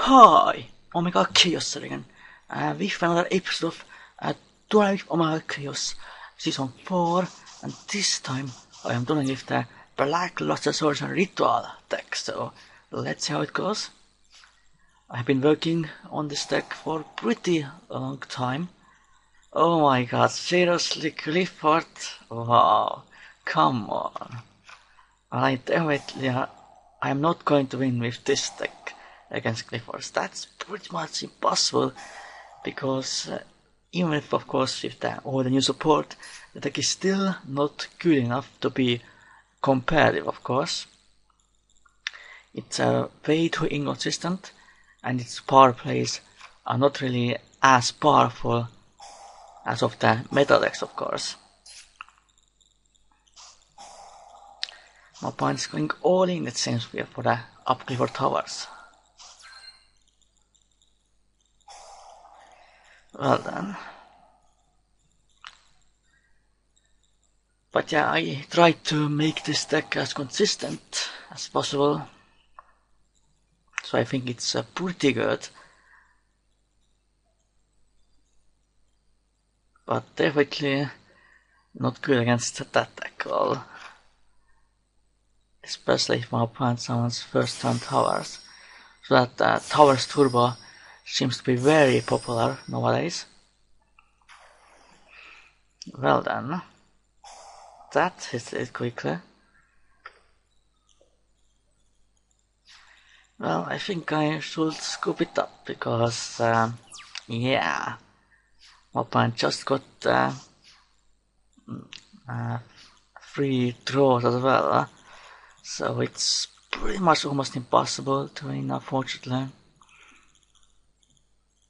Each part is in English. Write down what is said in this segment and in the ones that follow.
Hi, Omega Khaos again, with another episode of Dueling with Omega Khaos, Season 4, and this time I am doing with the Black Lotus Swords and Ritual deck, so let's see how it goes. I've been working on this deck for pretty long time. Oh my god, seriously, Clifford? Wow, come on. I definitely, I am not going to win with this deck against Clifford. That's pretty much impossible, because even if, of course, with all the new support, the deck is still not good enough to be competitive, of course. It's way too inconsistent, and its power plays are not really as powerful as of the meta decks, of course. My opponent is going all in, it seems, for the up Clifford towers. Well then. But yeah, I tried to make this deck as consistent as possible. So I think it's pretty good. But definitely not good against that deck at all. Especially if my opponent summons first turn towers. So that Towers Turbo seems to be very popular nowadays. Well then. That hits it quickly. Well, I think I should scoop it up because, yeah, my opponent just got 3 draws as well, so it's pretty much almost impossible to win, unfortunately.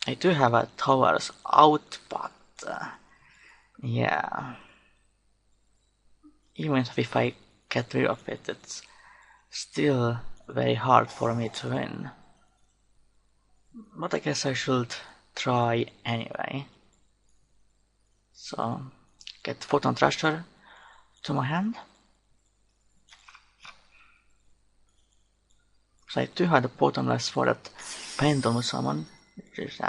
I do have a towers out, but yeah, even if I get rid of it, it's still very hard for me to win. But I guess I should try anyway. So, get Photon Thrasher to my hand. So I do have the Bottomless for that Pendulum summon, which is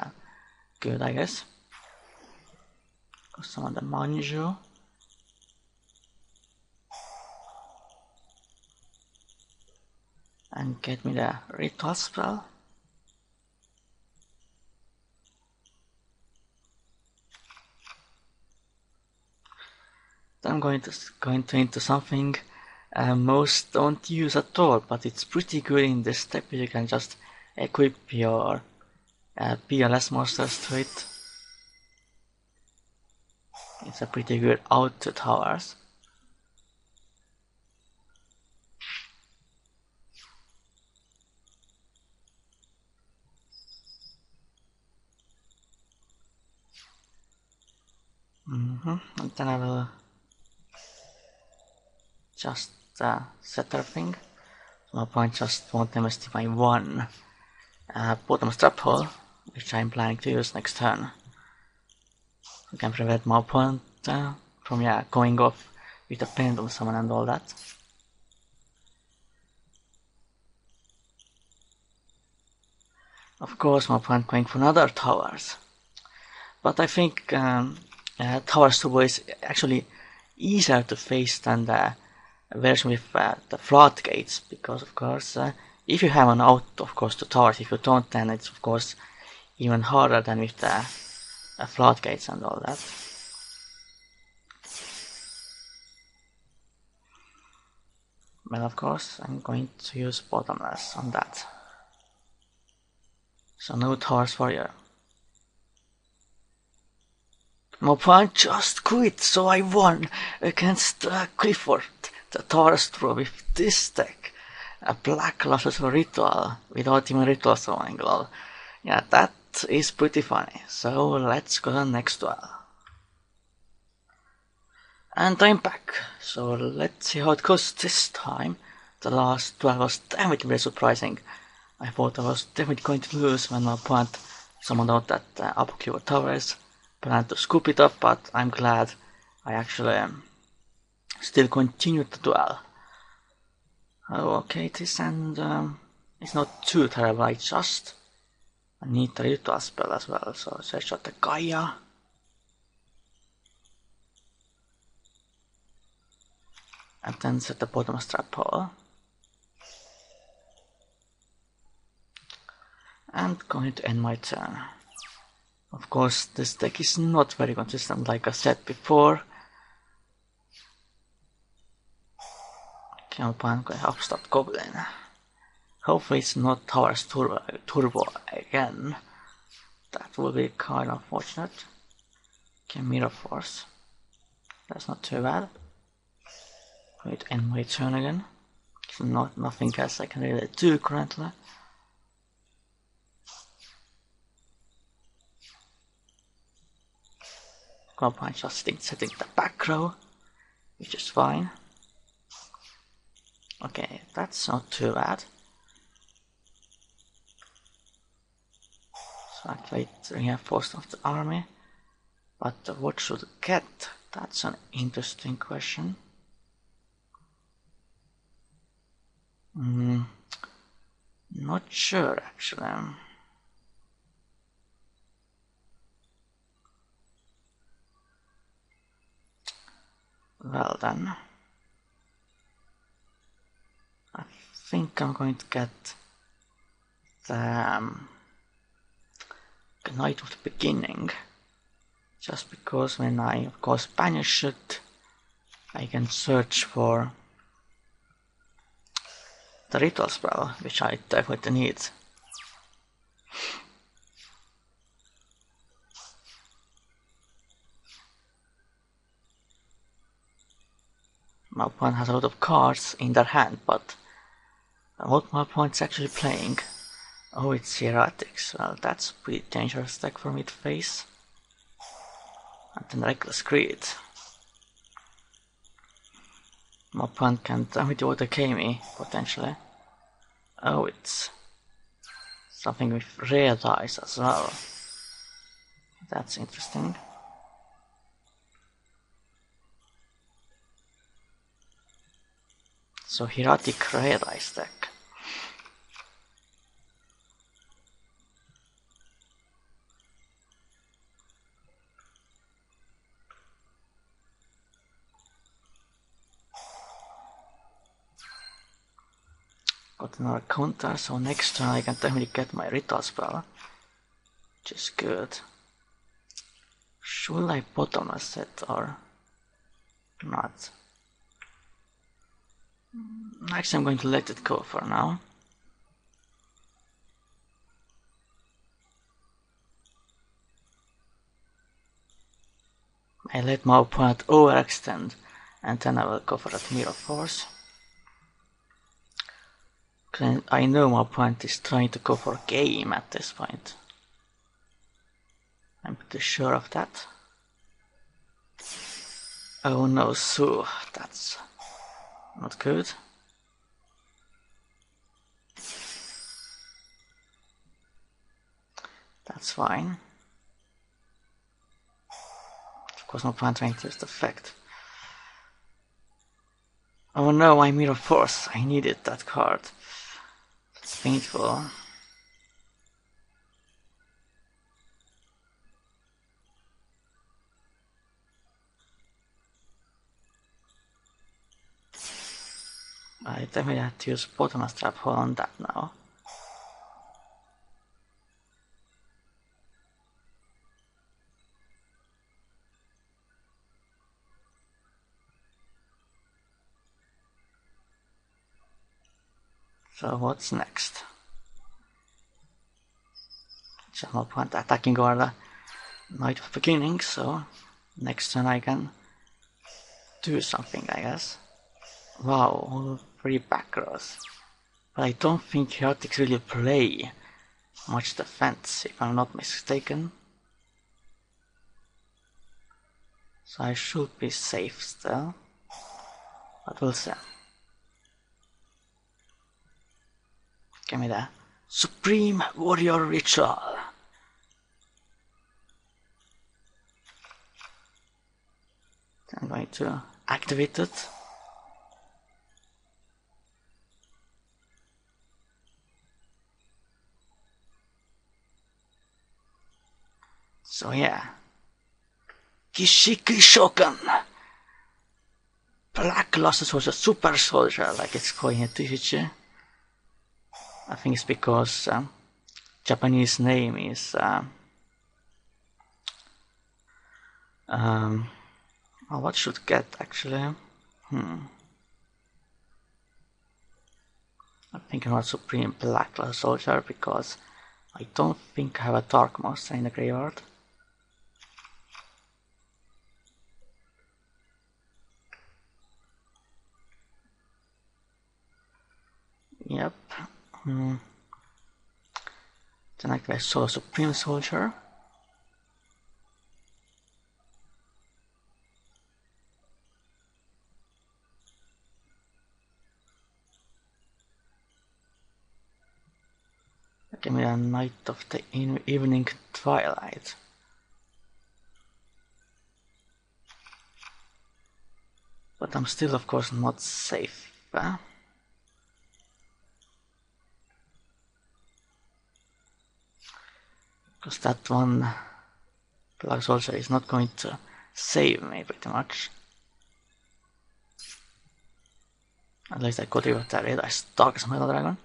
good, I guess. Go summon the Manju. And get me the Ritual spell. Then I'm going to into something most don't use at all, but it's pretty good in this step. You can just equip your PLS monsters to it. It's a pretty good out to towers. And then I will just set everything. So my opponent just won't invest my one bottom trap hole, which I'm planning to use next turn. You can prevent my opponent from going off with the Pendulum summon and all that. Of course, my opponent going for another towers. But I think Towers Turbo is actually easier to face than the version with the floodgates, because of course if you have an out, of course, to towers. If you don't, then it's of course even harder than with the floodgates and all that. Well, of course, I'm going to use Bottomless on that. So no towers for you. My opponent just quit, so I won against Clifford, the Towers Turbo, with this deck. A Black Lotus Ritual without even Ritual summoning. Yeah, that is pretty funny. So let's go to the next duel. And I'm back. So let's see how it goes this time. The last duel was definitely very surprising. I thought I was definitely going to lose when my opponent summoned out that upper Clifford towers. Planned to scoop it up, but I'm glad I actually still continued the duel. Oh, okay, it is, and it's not too terrible. I just I need the ritual spell as well, so search out the Gaia. And then set the bottom trap hole. And going to end my turn. Of course, this deck is not very consistent, like I said before. Okay, I'm going to upstart Goblin. Hopefully it's not Towers Turbo again. That will be kind of unfortunate. Okay, Mirror Force. That's not too bad. Going to end my turn again. So nothing else I can really do currently. Combine just setting the back row, which is fine. Okay, that's not too bad. So activate the reinforcement of the army. But what should I get? That's an interesting question. Not sure actually. Well then, I think I'm going to get the Knight of the Beginning, just because when I of course banish it, I can search for the ritual spell, which I definitely need. My opponent has a lot of cards in their hand, but what my opponent's actually playing? Oh, it's Heretics. Well, that's a pretty dangerous deck for me to face. And then Reckless Greed. My opponent can damage OTK me, potentially. Oh, it's something with rare dice as well. That's interesting. So Heretic rare dice deck. Got another counter, so next turn I can definitely get my ritual spell, which is good. Should I bottomless it or not? Actually, I'm going to let it go for now. I let my opponent overextend, and then I will go for that Mirror Force. I know my opponent is trying to go for a game at this point. I'm pretty sure of that. Oh no, so that's not good. That's fine. Of course, my opponent trying to use the effect. Oh no, my Mirror Force. I needed that card. It's painful. I definitely had to use bottomless trap hole on that now. So what's next? Just my opponent attacking over the Knight of Beginning, so next turn I can do something, I guess. Wow, all 3 back rows. But I don't think Heretics really play much defense, if I'm not mistaken. So I should be safe still. But we'll see. Give me the Supreme Warrior Ritual. I'm going to activate it. So yeah. Kishiki Shogun. Black Luster Soldier, Super Soldier, like it's called in TCG. I think it's because Japanese name is what should get actually? I'm thinking about Supreme Black Luster Soldier because I don't think I have a Dark Monster in the graveyard. Yep. Then I saw Supreme Soldier. Give me a Night of the Evening Twilight. But I'm still, of course, not safe. Because that one Black Soldier is not going to save me, pretty much. At least I could rid of that red. I stuck as Metal Dragon.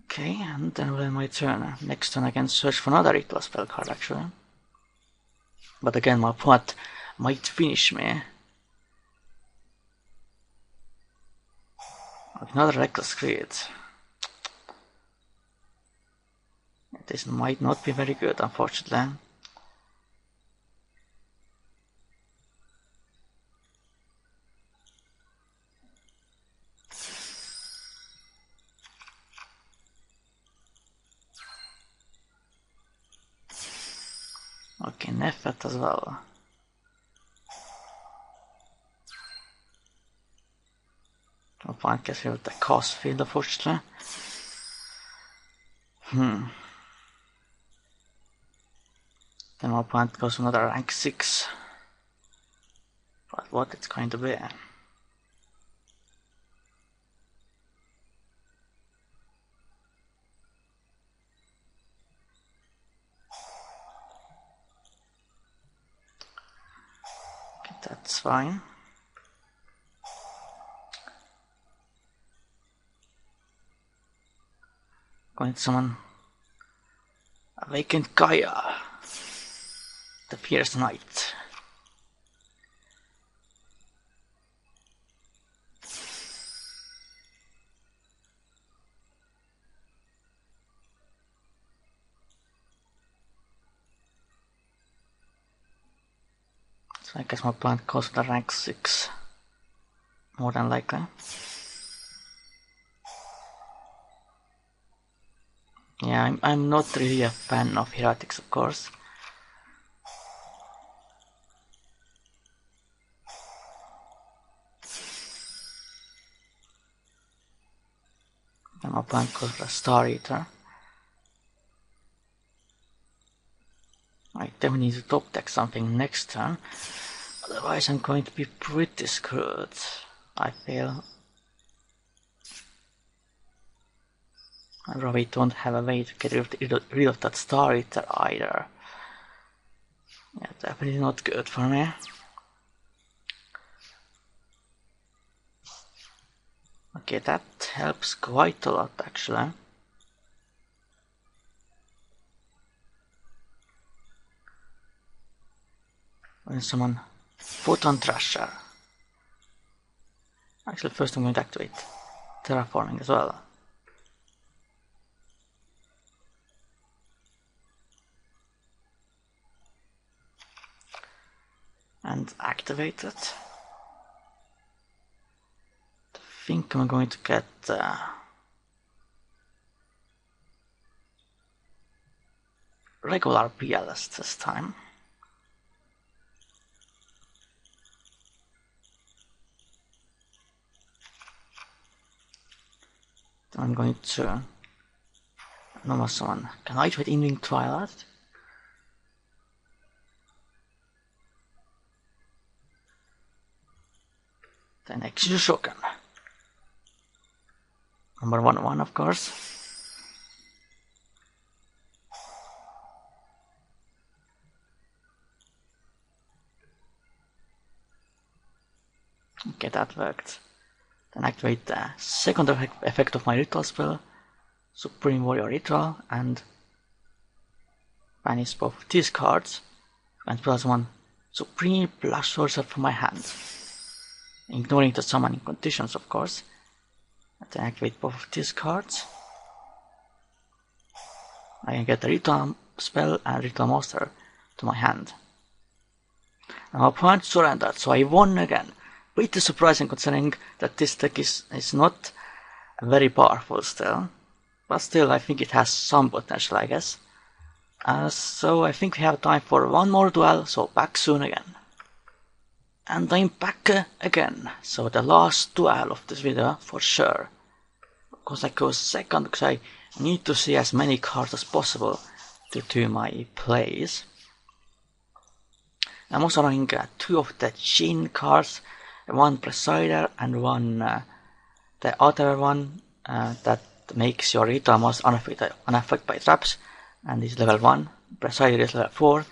Okay, and then will end my turn. Next turn I can search for another ritual spell card actually. But again, my opponent might finish me. Another Reckless Greed. This might not be very good, unfortunately. Okay, Nefet as well. No point gets rid of the Chaos Field, unfortunately. Then my opponent goes to another rank 6. But what it's going to be? Okay, that's fine. Going to summon Awakened Gaia, the Fierce Knight. So I guess my opponent goes to the rank 6, more than likely. Yeah, I'm not really a fan of Heretics, of course. And my opponent goes for a Star Eater. I definitely need to top deck something next turn, otherwise I'm going to be pretty screwed, I feel. I probably don't have a way to get rid of that Star Eater either. Yeah, definitely not good for me. Okay, that helps quite a lot actually. When someone Photon Thrasher. Actually, first I'm going to activate Terraforming as well. And activate it. I think I'm going to get regular PLS this time. Then I'm going to normal summon. Can I activate Evening Twilight? Then Execution Shogun. Number 1/1, of course. Okay, that worked. Then activate the second effect of my ritual spell, Supreme Warrior Ritual, and banish both of these cards, and plus 1 Supreme Flash Sorcerer from my hand. Ignoring the summoning conditions, of course. And then activate both of these cards. I can get the Ritual Spell and Ritual Monster to my hand. Now my opponent surrendered, so I won again. Pretty surprising considering that this deck is not very powerful still. But still, I think it has some potential, I guess. So I think we have time for one more duel, so back soon again. And I'm back again, so the last duel of this video for sure. Because I go second, because I need to see as many cards as possible to do my plays. I'm also running 2 of the Jin cards, one Presider and one the other one that makes your ritual monster unaffected by traps, and is level 1. Presider is level 4.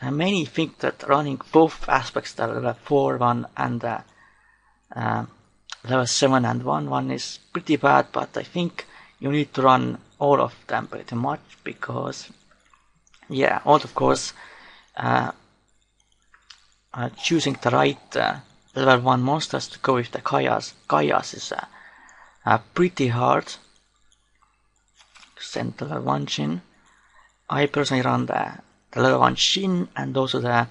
Many think that running both aspects, the level 4 one and the level 7 and 1 is pretty bad, but I think you need to run all of them pretty much, because yeah, of course choosing the right level 1 monsters to go with the Khaos is pretty hard. Send the level 1 Jin. I personally run the level 1 Jin and also the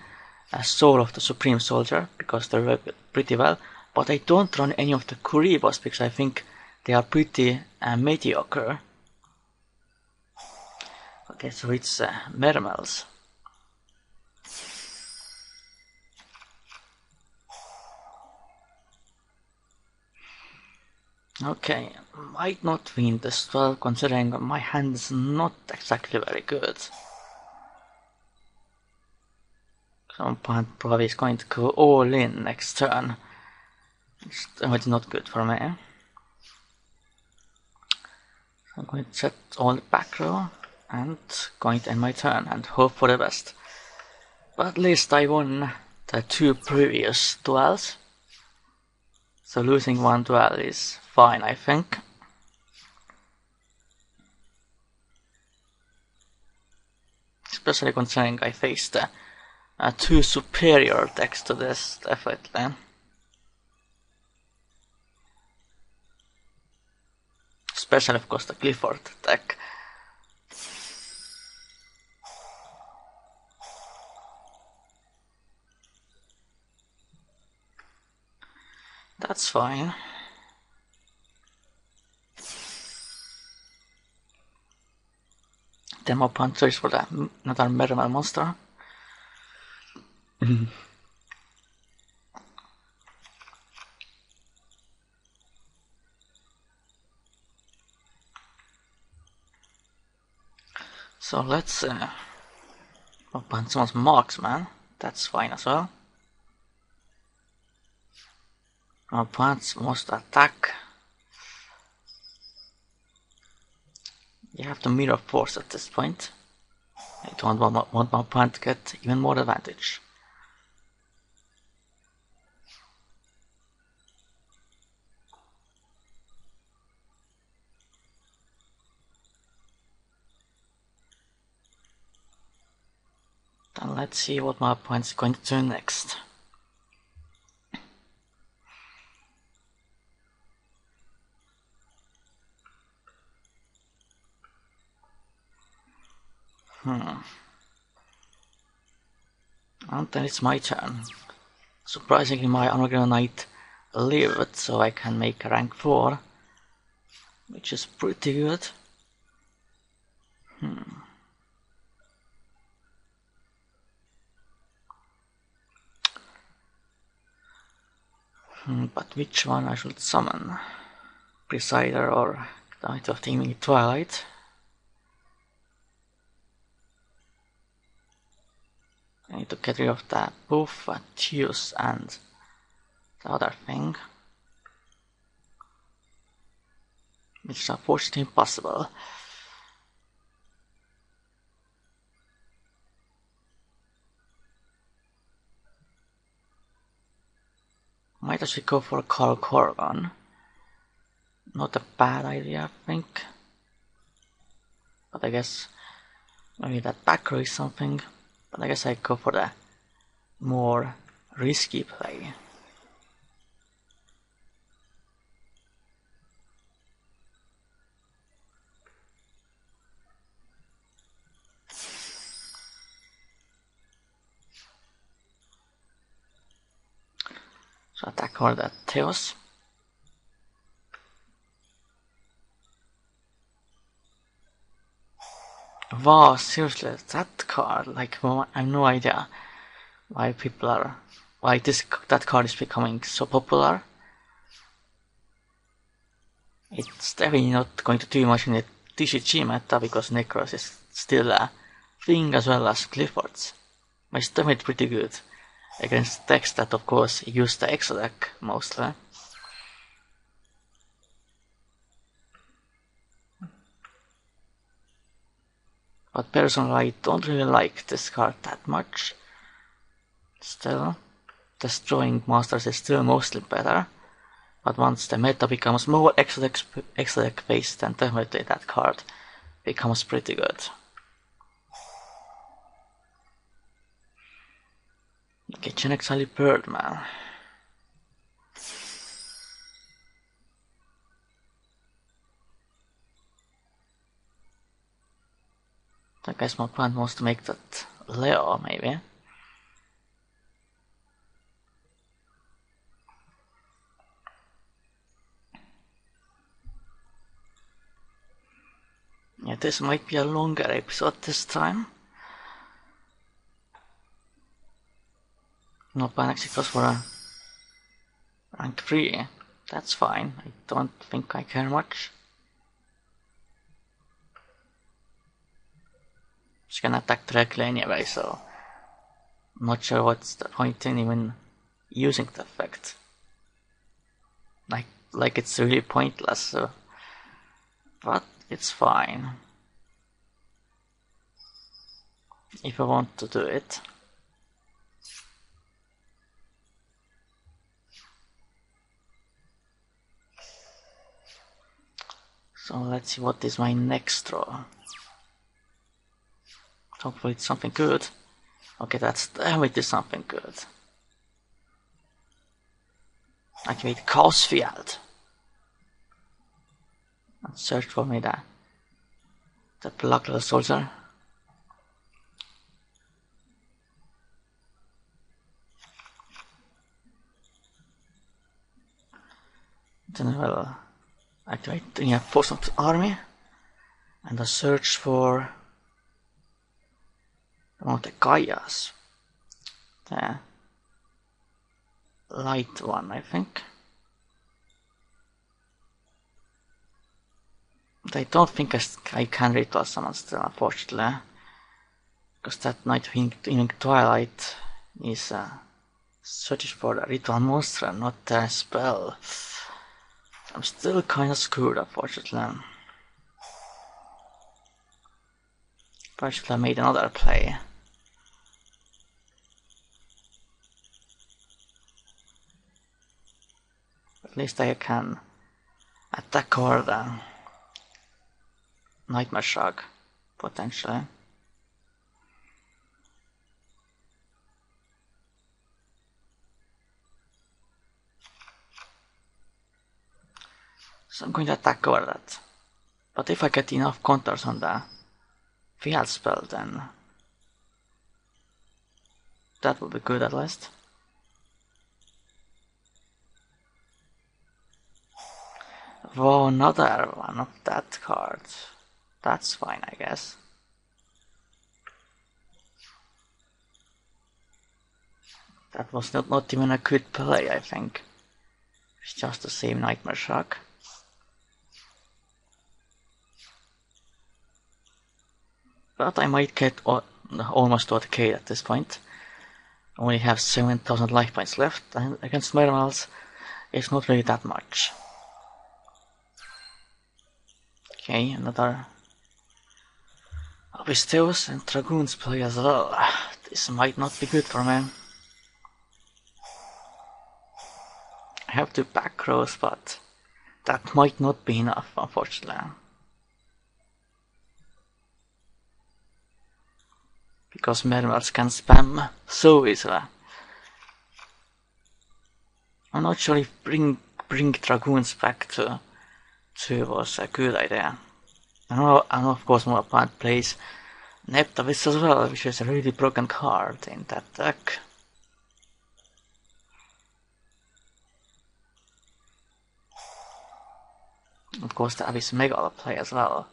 Soul of the Supreme Soldier, because they work pretty well, but I don't run any of the Kuribos because I think they are pretty mediocre. Okay, so it's Mermels. Okay, might not win this duel considering my hand is not exactly very good. Some opponent probably is going to go all in next turn. It's not good for me. So I'm going to set all the back row and going to end my turn and hope for the best. But at least I won the 2 previous duels. So losing 1 duel is fine, I think. Especially considering I faced 2 superior decks to this, definitely. Especially, of course, the Clifford deck. That's fine. Demo punches for the another Mermel monster. So let's open someone's marksman. That's fine as well. Our opponents must attack. You have to mirror force at this point. I don't want my opponent to get even more advantage. Then let's see what my opponent's going to do next. And then it's my turn. Surprisingly, my Omega Knight lived, so I can make a rank 4, which is pretty good. But which one I should summon? Presider or Knight of Teeming Twilight? I need to get rid of that both Teus and the other thing. which is unfortunately impossible. Might actually go for a Carl Corgan. Not a bad idea, I think. But I guess maybe that back row is something. But I guess I go for the more risky play. So attack all that Theos. Wow, seriously, that card, like, I have no idea why that card is becoming so popular. It's definitely not going to do much in the TCG meta because Necros is still a thing as well as Cliffords. But it's definitely pretty good against decks that of course use the Exo deck mostly. But personally I don't really like this card that much. Still, destroying monsters is still mostly better. But once the meta becomes more Exo deck based, then definitely that card becomes pretty good. Kitchen Exile Birdman. I guess my plan was to make that Leo, maybe. Yeah, this might be a longer episode this time. No plan actually goes for a rank 3. That's fine. I don't think I care much. She can attack directly anyway, so I'm not sure what's the point in even using the effect. Like it's really pointless, so. But it's fine. If I want to do it. So let's see what is my next draw. Hopefully it's something good. Okay, that's definitely something good. Activate Chaos Field. And search for me the Black Little Soldier. Then I will activate the Force of the Army. And I search for one of the Gaias. The light one, I think. But I don't think I can ritual summon still, unfortunately. Because that Nightwing Twilight is searching for the ritual monster, not the spell. I'm still kinda screwed, unfortunately. But I should have made another play. At least I can attack or the Nightmare Shrug, potentially. So I'm going to attack over that. But if I get enough counters on the field spell, then that will be good at least. Whoa, another one of that card. That's fine, I guess. That was not even a good play, I think. It's just the same Nightmare Shrug. But I might get almost to the at this point. I only have 7,000 life points left, and against Mermals, it's not really that much. Okay, another Abysteus and Dragoons play as well. This might not be good for me. I have 2 back rows, but that might not be enough, unfortunately. Because Mermels can spam so easily. I'm not sure if bring Dragoons back to 2 was a good idea. And of course my opponent plays Neptavis as well, which is a really broken card in that deck. Of course the Abyss Megala play as well.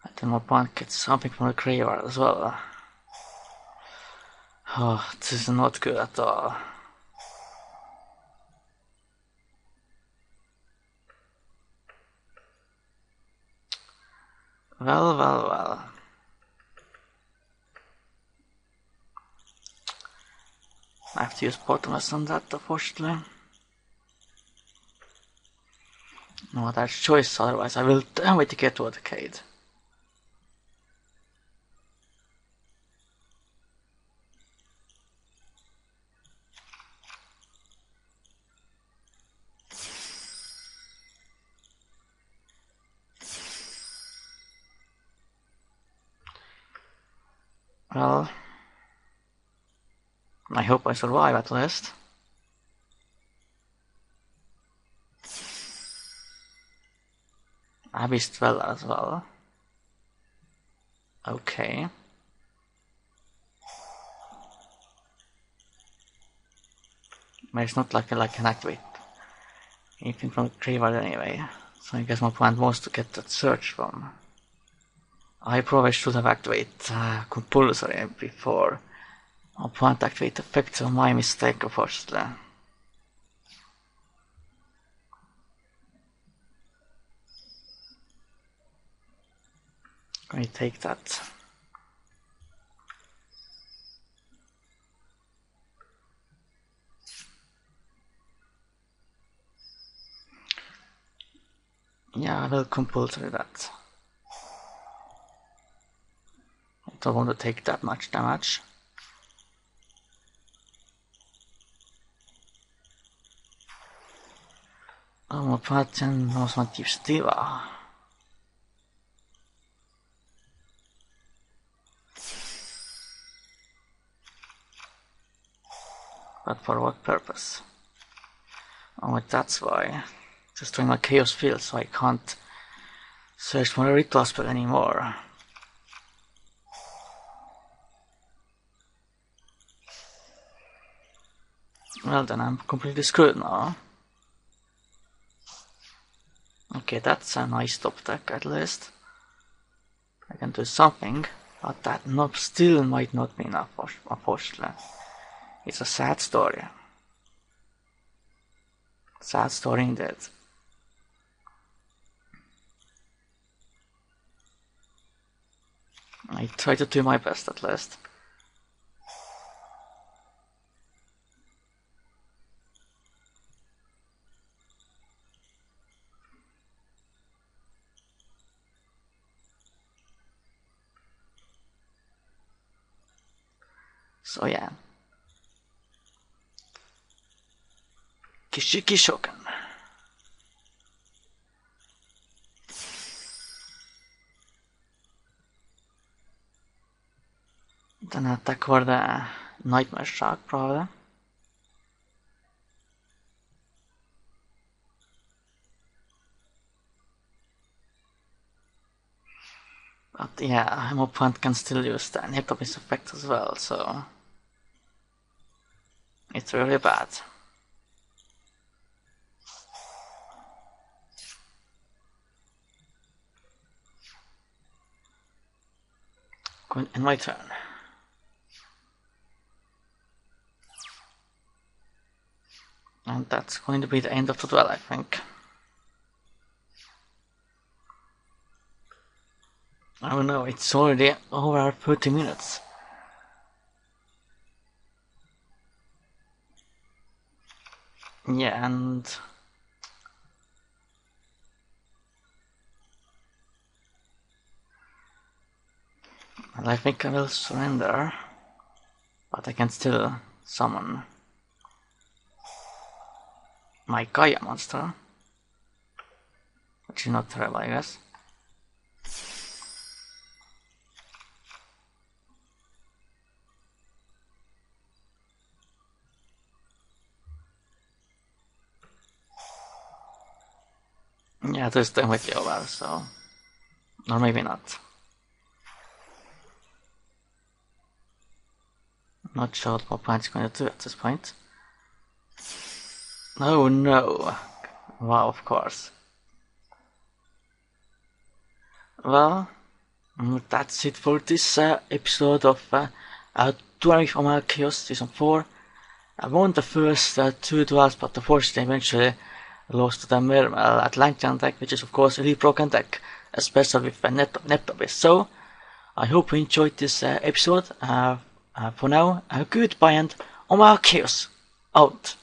And then my opponent gets something from the graveyard as well. Oh, this is not good at all. Well. I have to use bottomless on that, unfortunately. No other choice, otherwise I will damn it to get to a decade. Well, I hope I survive at least. Abyss Dweller as well. Okay. But it's not like I can activate anything from the graveyard anyway. So I guess my plan was to get that search from. I probably should have activated compulsory before my plan to activate effect, so my mistake, unfortunately. Let me take that. Yeah, I will compulsory that. I don't want to take that much damage. Oh, my pattern knows my Deep Diva. But for what purpose? Oh, that's why. Destroying my Chaos field so I can't search for a ritual spell anymore. Well, then I'm completely screwed now. Okay, that's a nice top deck at least. I can do something, but that still might not be enough, unfortunately. It's a sad story. Sad story indeed. I try to do my best at least. So yeah. Kishiki Shokan. Then attack for the Nightmare Shark, probably. But yeah, my opponent can still use the Neptavis effect as well, so it's really bad. Going in my turn. And that's going to be the end of the duel, I think. I don't know, it's already over 30 minutes. Yeah, and I think I will surrender, but I can still summon my Gaia monster, which is not terrible, I guess. Yeah, this thing might be over, so... or maybe not. Not sure what my opponent's going to do at this point. Oh no! Wow, of course. Well, that's it for this episode of Dueling with Omega Khaos Season 4. I won the first 2 duels, but unfortunately eventually lost to the Mermal Atlantean deck, which is of course a really broken deck, especially with Neptobis. So, I hope you enjoyed this episode. For now, goodbye and Omega Khaos out!